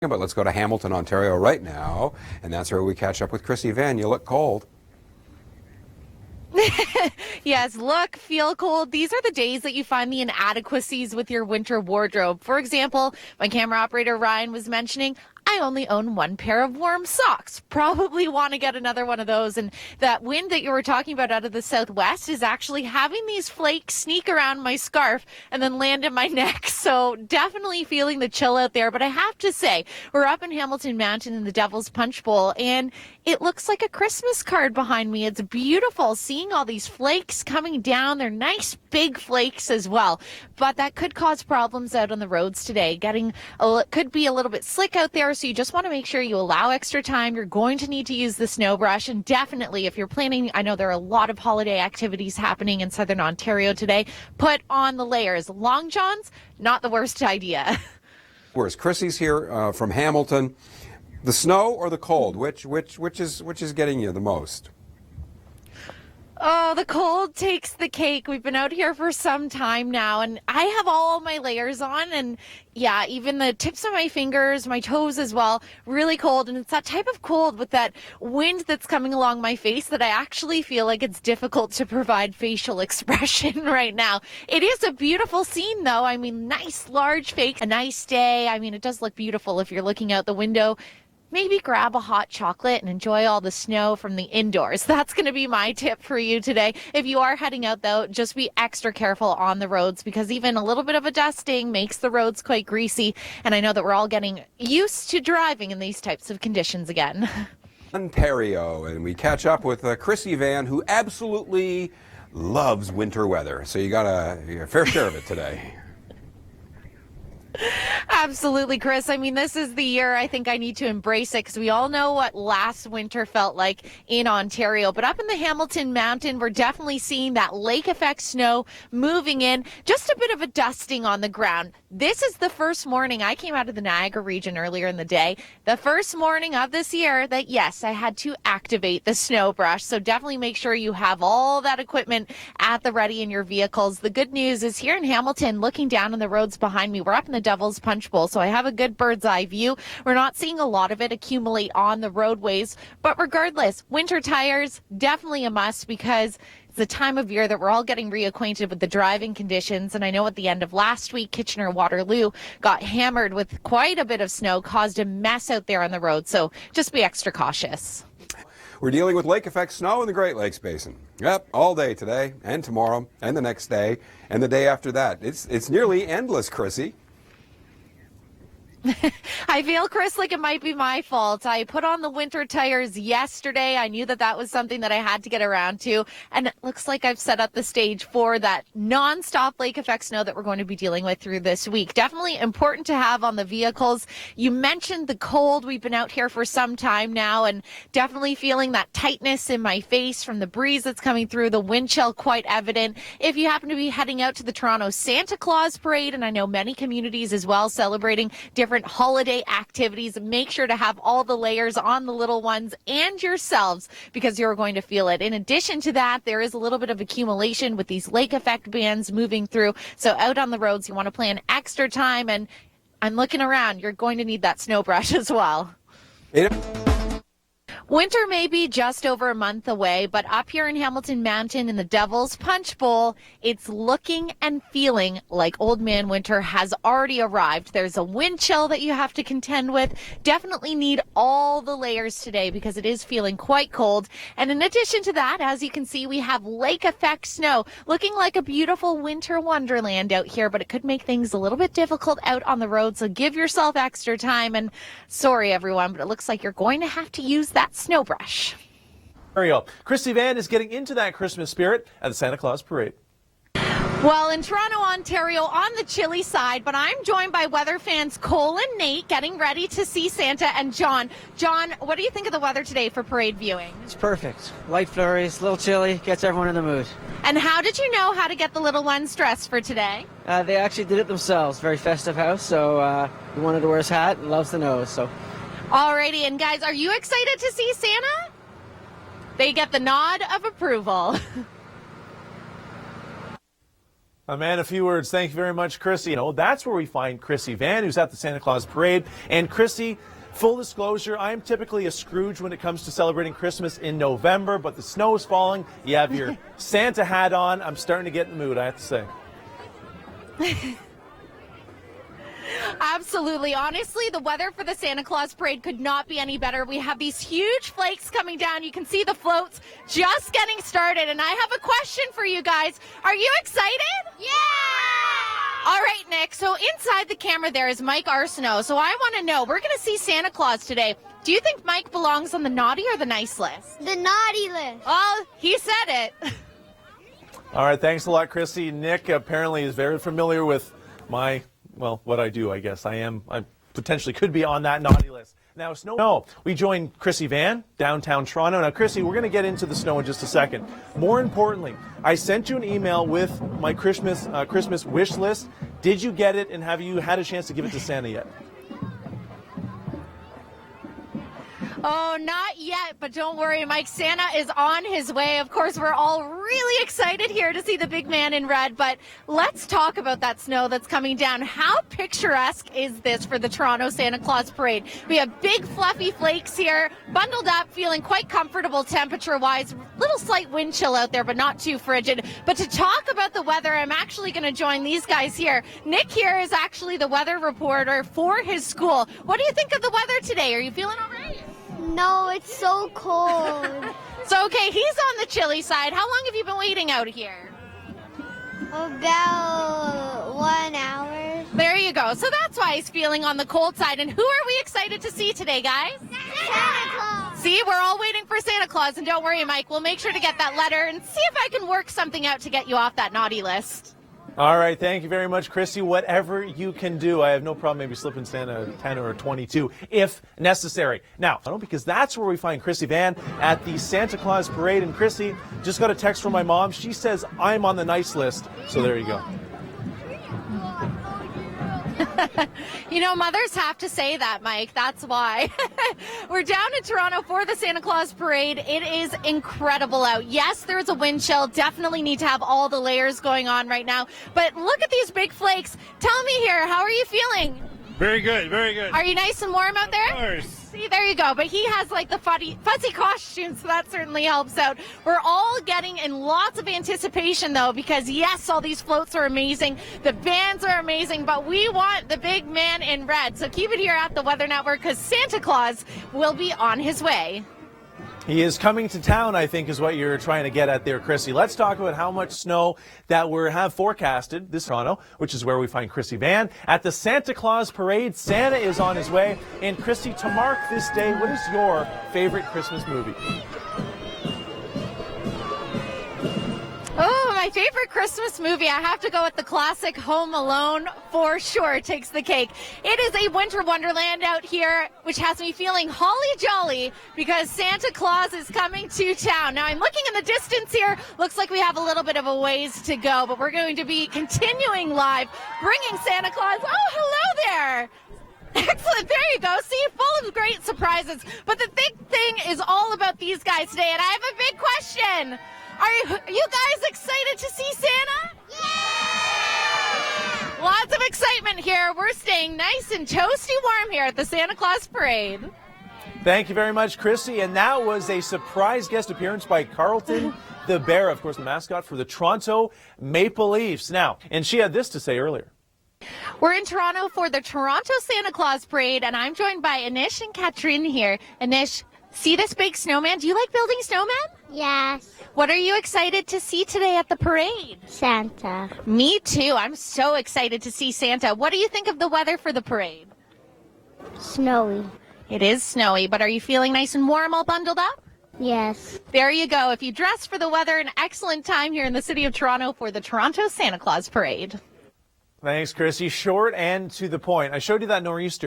But let's go to Hamilton, Ontario right now, and that's where we catch up with Krissy Vann. You look cold. Yes, look, feel cold. These are the days that you find the inadequacies with your winter wardrobe. For example, my camera operator Ryan was mentioning, I only own one pair of warm socks. Probably want to get another one of those. And that wind that you were talking about out of the southwest is actually having these flakes sneak around my scarf and then land in my neck. So definitely feeling the chill out there. But I have to say, we're up in Hamilton Mountain in the Devil's Punch Bowl, and it looks like a Christmas card behind me. It's beautiful seeing all these flakes coming down. They're nice big flakes as well. But that could cause problems out on the roads today. Could be a little bit slick out there. So you just want to make sure you allow extra time. You're going to need to use the snow brush. And definitely, if you're planning, I know there are a lot of holiday activities happening in southern Ontario today, put on the layers. Long johns, not the worst idea. Whereas Krissy's here from Hamilton. The snow or the cold? Which is getting you the most? Oh, the cold takes the cake. We've been out here for some time now, and I have all my layers on, and yeah, even the tips of my fingers, my toes as well, really cold. And it's that type of cold with that wind that's coming along my face that I actually feel like it's difficult to provide facial expression right now. It is a beautiful scene, though. I mean, nice large fake, a nice day. I mean, it does look beautiful if you're looking out the window. Maybe grab a hot chocolate and enjoy all the snow from the indoors. That's going to be my tip for you today. If you are heading out, though, just be extra careful on the roads, because even a little bit of a dusting makes the roads quite greasy. And I know that we're all getting used to driving in these types of conditions again. Ontario, and we catch up with Krissy Vann, who absolutely loves winter weather. So you got a fair share of it today. Absolutely, Chris. I mean, this is the year I think I need to embrace it, because we all know what last winter felt like in Ontario. But up in the Hamilton Mountain, we're definitely seeing that lake effect snow moving in. Just a bit of a dusting on the ground. This is the first morning. I came out of the Niagara region earlier in the day. The first morning of this year that, yes, I had to activate the snow brush. So definitely make sure you have all that equipment at the ready in your vehicles. The good news is here in Hamilton, looking down on the roads behind me, we're up in the Devil's Punch Bowl, so I have a good bird's eye view. We're not seeing a lot of it accumulate on the roadways, but regardless, winter tires, definitely a must, because it's the time of year that we're all getting reacquainted with the driving conditions. And I know at the end of last week, Kitchener-Waterloo got hammered with quite a bit of snow, caused a mess out there on the road, so just be extra cautious. We're dealing with lake effect snow in the Great Lakes Basin. Yep, all day today and tomorrow and the next day and the day after that. It's nearly endless, Krissy. I feel, Chris, like it might be my fault. I put on the winter tires yesterday. I knew that was something that I had to get around to. And it looks like I've set up the stage for that nonstop lake effect snow that we're going to be dealing with through this week. Definitely important to have on the vehicles. You mentioned the cold. We've been out here for some time now, and definitely feeling that tightness in my face from the breeze that's coming through, the wind chill quite evident. If you happen to be heading out to the Toronto Santa Claus Parade, and I know many communities as well celebrating different holiday activities, make sure to have all the layers on the little ones and yourselves, because you're going to feel it. In addition to that, there is a little bit of accumulation with these lake effect bands moving through. So out on the roads, you want to plan extra time. And I'm looking around. You're going to need that snow brush as well. Winter may be just over a month away, but up here in Hamilton Mountain in the Devil's Punch Bowl, it's looking and feeling like Old Man Winter has already arrived. There's a wind chill that you have to contend with. Definitely need all the layers today, because it is feeling quite cold. And in addition to that, as you can see, we have lake effect snow, looking like a beautiful winter wonderland out here, but it could make things a little bit difficult out on the road. So give yourself extra time. And sorry, everyone, but it looks like you're going to have to use that snow brush. There you go. Krissy Vann is getting into that Christmas spirit at the Santa Claus Parade. Well, in Toronto, Ontario, on the chilly side, but I'm joined by weather fans Cole and Nate, getting ready to see Santa, and John. John, what do you think of the weather today for parade viewing? It's perfect. Light flurries, a little chilly, gets everyone in the mood. And how did you know how to get the little ones dressed for today? They actually did it themselves. Very festive house, so he wanted to wear his hat and loves the nose. So, alrighty, and guys, are you excited to see Santa? They get the nod of approval. A man, a few words. Thank you very much, Krissy. You know, that's where we find Krissy Vann, who's at the Santa Claus Parade. And Krissy, full disclosure, I'm typically a Scrooge when it comes to celebrating Christmas in November, but the snow is falling. You have your Santa hat on. I'm starting to get in the mood, I have to say. Absolutely. Honestly, the weather for the Santa Claus Parade could not be any better. We have these huge flakes coming down. You can see the floats just getting started. And I have a question for you guys. Are you excited? Yeah! All right, Nick. So inside the camera there is Mike Arsenault. So I want to know, we're going to see Santa Claus today. Do you think Mike belongs on the naughty or the nice list? The naughty list. Oh, he said it. All right, thanks a lot, Krissy. Nick apparently is very familiar with what I do, I guess. I potentially could be on that naughty list. Now, we joined Krissy Vann, downtown Toronto. Now, Krissy, we're going to get into the snow in just a second. More importantly, I sent you an email with my Christmas wish list. Did you get it, and have you had a chance to give it to Santa yet? Oh, not yet, but don't worry, Mike. Santa is on his way. Of course, we're all really excited here to see the big man in red, but let's talk about that snow that's coming down. How picturesque is this for the Toronto Santa Claus Parade? We have big fluffy flakes here, bundled up, feeling quite comfortable temperature-wise. Little slight wind chill out there, but not too frigid. But to talk about the weather, I'm actually going to join these guys here. Nick here is actually the weather reporter for his school. What do you think of the weather today? Are you feeling all right? No, it's so cold. So, okay, he's on the chilly side. How long have you been waiting out here? About 1 hour. There you go. So that's why he's feeling on the cold side. And who are we excited to see today, guys? Santa Claus. See, we're all waiting for Santa Claus. And don't worry, Mike, we'll make sure to get that letter and see if I can work something out to get you off that naughty list. All right, thank you very much, Krissy. Whatever you can do, I have no problem maybe slipping Santa a 10 or a 22 if necessary. Now, because that's where we find Krissy Vann at the Santa Claus Parade. And Krissy, just got a text from my mom. She says I'm on the nice list. So there you go. You know, mothers have to say that, Mike. That's why. We're down in Toronto for the Santa Claus Parade. It is incredible out. Yes, there's a wind chill. Definitely need to have all the layers going on right now. But look at these big flakes. Tell me here, how are you feeling? Very good, very good. Are you nice and warm out there? Of course. See, there you go. But he has like the fuzzy costume, so that certainly helps out. We're all getting in lots of anticipation, though, because yes, all these floats are amazing. The bands are amazing, but we want the big man in red. So keep it here at the Weather Network because Santa Claus will be on his way. He is coming to town, I think, is what you're trying to get at there, Krissy. Let's talk about how much snow that we have forecasted this Toronto, which is where we find Krissy Vann. At the Santa Claus Parade, Santa is on his way. And Krissy, to mark this day, what is your favorite Christmas movie? Oh, my favorite Christmas movie. I have to go with the classic Home Alone for sure. It takes the cake. It is a winter wonderland out here, which has me feeling holly jolly because Santa Claus is coming to town. Now, I'm looking in the distance here. Looks like we have a little bit of a ways to go, but we're going to be continuing live, bringing Santa Claus. Oh, hello there. Excellent. There you go. See, full of great surprises. But the big thing is all about these guys today, and I have a big question. Are you guys excited to see Santa? Yeah! Lots of excitement here. We're staying nice and toasty warm here at the Santa Claus Parade. Thank you very much, Krissy. And that was a surprise guest appearance by Carlton the Bear, of course, the mascot for the Toronto Maple Leafs. Now, and she had this to say earlier. We're in Toronto for the Toronto Santa Claus Parade, and I'm joined by Anish and Katrin here. Anish, see this big snowman? Do you like building snowmen? Yes. What are you excited to see today at the parade? Santa. Me too. I'm so excited to see Santa. What do you think of the weather for the parade? Snowy. It is snowy, but are you feeling nice and warm all bundled up? Yes. There you go. If you dress for the weather, an excellent time here in the city of Toronto for the Toronto Santa Claus Parade. Thanks, Krissy. Short and to the point. I showed you that nor'easter.